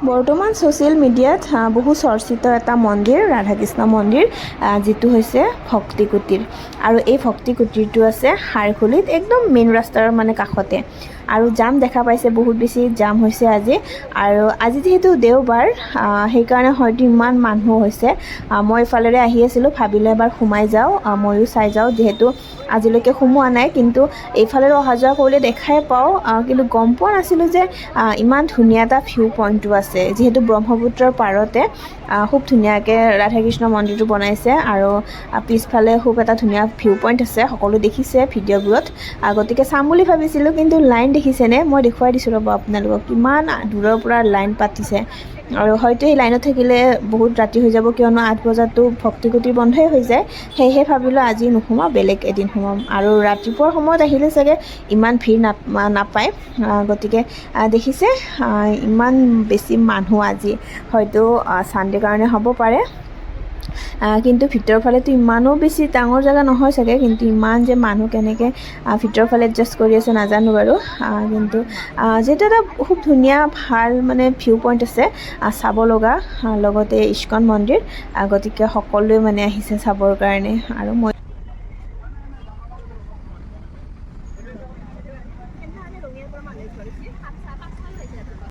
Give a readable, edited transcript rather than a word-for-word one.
বৰ্তমান ছ'চিয়েল মিডিয়াত বহু চৰ্চিত এটা মন্দিৰ ৰাধাকৃষ্ণ মন্দিৰ, যিটো হৈছে ভক্তিকুটীৰ। আৰু এই ভক্তিকুটীৰটো আছে হাৰখুলিত, একদম মেইন ৰাস্তাৰ মানে কাষতে। আৰু জাম দেখা পাইছে, বহুত বেছি জাম হৈছে আজি। আৰু আজি যিহেতু দেওবাৰ, সেইকাৰণে হয়তো ইমান মানুহ হৈছে। মই ইফালেৰে আহি আছিলোঁ, ভাবিলোঁ এবাৰ সোমাই যাওঁ, ময়ো চাই যাওঁ, যিহেতু আজিলৈকে সোমোৱা নাই। কিন্তু এইফালেৰে অহা যোৱা কৰিলে দেখাই পাওঁ, কিন্তু গম পোৱা নাছিলোঁ যে ইমান ধুনীয়া এটা ভিউ পইণ্টটো আছে। যিহেতু ব্ৰহ্মপুত্ৰৰ পাৰতে খুব ধুনীয়াকৈ ৰাধাকৃষ্ণ মন্দিৰটো বনাইছে, আৰু পিছফালে খুব এটা ধুনীয়া ভিউ পইণ্ট আছে, সকলো দেখিছে ভিডিঅ'বোৰত। গতিকে চাম বুলি ভাবিছিলোঁ, কিন্তু লাইন দেখিছেনে? মই দেখুৱাই দিছোঁ ৰ'ব আপোনালোকক, কিমান দূৰৰ পৰা লাইন পাতিছে। আৰু হয়তো এই লাইনত থাকিলে বহুত ৰাতি হৈ যাব, কিয়নো 8 বজাততো ভক্তিকুটীৰ বন্ধই হৈ যায়। সেয়েহে ভাবিলোঁ আজি নোসোমাওঁ, বেলেগ এদিন সোমাম। আৰু ৰাতিপুৱাৰ সময়ত আহিলে চাগে ইমান ভিৰ নাপায়। গতিকে দেখিছে ইমান বেছি মানুহ আজি, হয়তো ছানডে' কাৰণে হ'ব পাৰে। কিন্তু ভিতৰৰ ফালেতো ইমানো বেছি ডাঙৰ জেগা নহয় চাগে, কিন্তু ইমান যে মানুহ কেনেকৈ ভিতৰৰ ফালে এডজাষ্ট কৰি আছে নাজানো বাৰু। কিন্তু যিহেতু এটা খুব ধুনীয়া ভাল মানে ভিউ পইণ্ট আছে চাব লগা, লগতে ইস্কন মন্দিৰ, গতিকে সকলোৱে মানে আহিছে চাবৰ কাৰণে। আৰু মই